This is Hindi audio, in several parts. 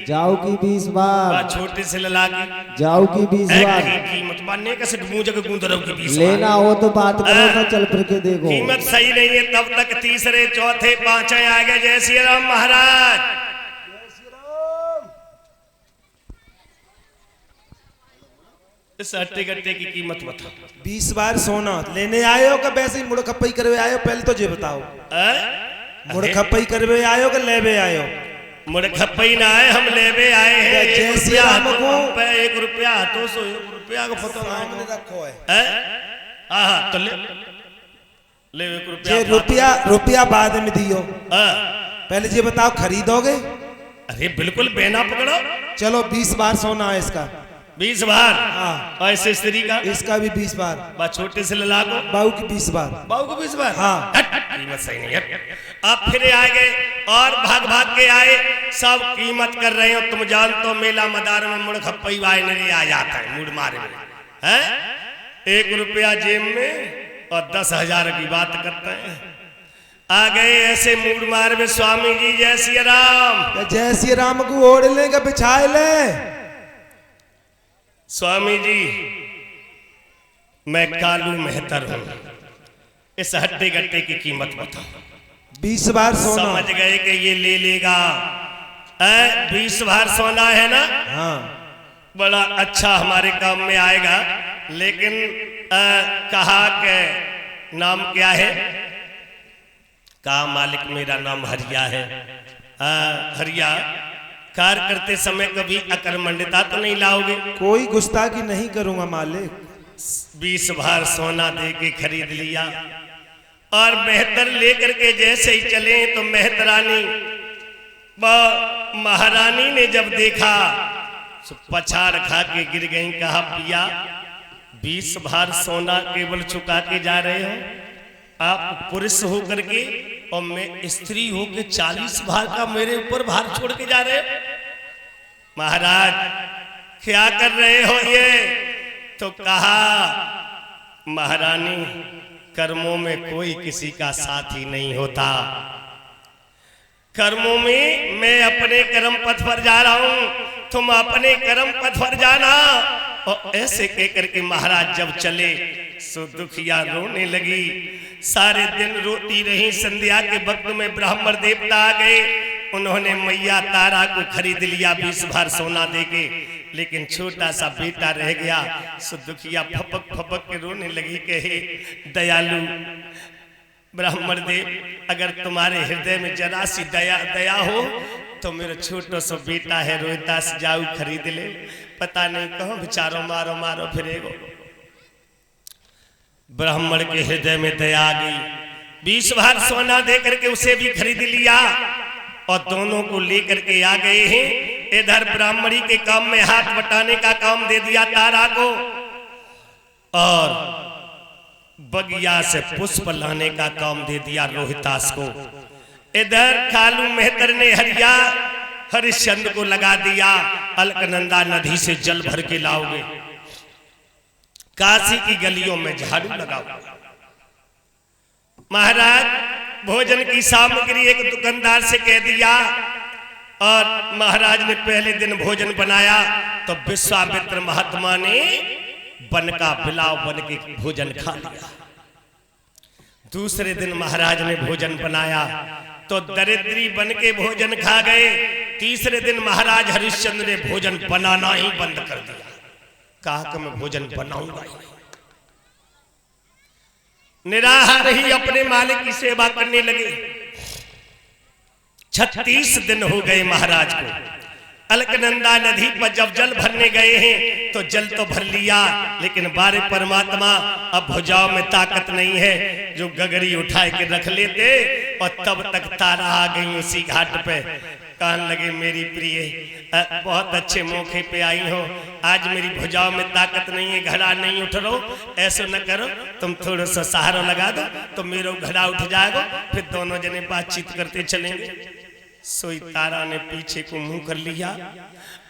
जाओ की 20 बार, छोटे से लला की जाओ की 20 बार। कीमत मानने का मुंह गूंदरव की 20 लेना हो तो बात करो ना, चल फिर के देखो। कीमत सही नहीं है तब तक तीसरे चौथे पांचवें आ गए। जय श्री राम महाराज। इस हट्टे गट्टे की कीमत बताओ। 20 बार सोना लेने आए हो कि वैसे ही मुड़ खप्पई करवे आए हो? पहले तो ये बताओ, मुड़ खप्पई करवे आए हो कि लेवे आए हो? मुड़ खप्पई ना आए, हम लेवे आए हैं। जैसे हमको 1 रुपया तो 100 रुपया का पता सामने रखो है। हाँ तो ले 1 रुपया रुपया बाद में दियो, पहले ये बताओ खरीदोगे? अरे बिल्कुल बेना पकड़ो। चलो 20 बार सोना है इसका। 20 बार। हाँ। और ऐसे स्त्री का इसका भी 20 बार। बा छोटे से लला को बाऊ की 20 बार। बाऊ को 20 बार। हाँ। कीमत सही नहीं है। आप फिर आ गए और भाग भाग के आए, सब कीमत कर रहे हो। तुम जान तो मेला मदार में मुड़ खप्पई वायने आ जाता है मुड़ मारे में है। 1 रुपया जेब में और 10,000 की बात करते हैं। आ गए ऐसे मूड मार में स्वामी जी। जय श्री राम। जय श्री राम को ओढ़ ले का बिछाए ले। स्वामी जी मैं कालू मेहतर हूं, इस हट्टे गट्टे की कीमत बताओ। 20 बार सोना। समझ गए कि ये ले लेगा। 20 बार सोना है ना। हाँ। बड़ा अच्छा हमारे काम में आएगा। लेकिन कहा के नाम क्या है? कहा मालिक मेरा नाम हरिया है। हरिया कार करते समय कभी अकर्मण्यता तो नहीं लाओगे? कोई गुस्ताखी नहीं करूंगा मालिक। 20 बार सोना दे के खरीद लिया और मेहतर लेकर के जैसे ही चले तो मेहतरानी महारानी ने जब देखा तो पछाड़ खा के गिर गई। कहा पिया 20 बार सोना केवल चुका के जा रहे हो? आप पुरुष होकर के और मैं स्त्री होकर 40 बार का मेरे ऊपर भार छोड़ के जा रहे हो? महाराज क्या कर रहे हो ये? तो कहा महारानी कर्मों में कोई किसी का साथी नहीं होता। कर्मों में मैं अपने कर्म पथ पर जा रहा हूं, तुम अपने कर्म पथ पर जाना। और ऐसे कहकर के महाराज जब चले सो दुखिया रोने लगी। सारे दिन रोती रही। संध्या के वक्त में ब्राह्मण देवता आ गए। उन्होंने मैया तारा को खरीद लिया 20 बार सोना देके, लेकिन छोटा सा बेटा रह गया। सो दुखिया फपक फपक के रोने लगी। कहे दयालु ब्राह्मण देव, अगर तुम्हारे हृदय में जरा सी दया हो तो मेरा छोटा सा बेटा है रोहिदास जाऊ खरीद ले। पता नहीं कहो बेचारो मारो मारो फिरेगो। ब्राह्मण के हृदय में दया आ गई। 20 बार सोना दे करके उसे भी खरीद लिया और दोनों को लेकर के आ गए हैं। इधर ब्राह्मणी के काम में हाथ बटाने का काम दे दिया तारा को और बगिया से पुष्प लाने का काम दे दिया रोहिदास को। इधर कालू मेहतर ने हरिया हरिश्चंद्र को लगा दिया, अलकनंदा नदी से जल भर के लाओगे, काशी की गलियों में झाड़ू लगाओ। महाराज भोजन की सामग्री एक दुकानदार से कह दिया और महाराज ने पहले दिन भोजन बनाया तो विश्वामित्र महात्मा ने बन का बिलाव बन के भोजन खा लिया। दूसरे दिन महाराज ने भोजन बनाया तो दरिद्री बन के भोजन खा गए। तीसरे दिन महाराज हरिश्चंद्र ने भोजन बनाना ही बंद कर दिया। कहा कि मैं भोजन बनाऊंगा ही नहीं। निराहार ही अपने मालिक की सेवा करने लगे। 36 दिन हो गए महाराज को। अलकनंदा नदी पर जब जल भरने गए हैं तो जल तो भर लिया, लेकिन बारे परमात्मा अब भुजाओं में ताकत नहीं है जो गगरी उठा के रख लेते। और तब तक तारा आ गई उसी घाट पे। कहने लगे मेरी प्रिय बहुत अच्छे मौके पे आई हो, आज मेरी भुजाओं में ताकत नहीं है, घड़ा नहीं उठ रहा। ऐसा न करो, तुम थोड़ा सा सहारा लगा दो तो मेरा घड़ा उठ जाएगा, फिर दोनों जने बातचीत करते चलेंगे। सोई तारा ने पीछे को मुंह कर लिया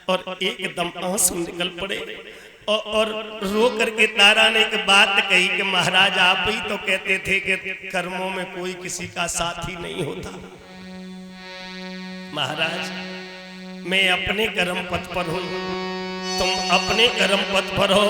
और एकदम आंसू निकल पड़े और रो करके तारा ने एक बात कही कि महाराज आप ही तो कहते थे कि कर्मों में कोई किसी का साथी नहीं होता। महाराज मैं अपने कर्म पथ पर हूं, तुम अपने कर्म पथ पर हो।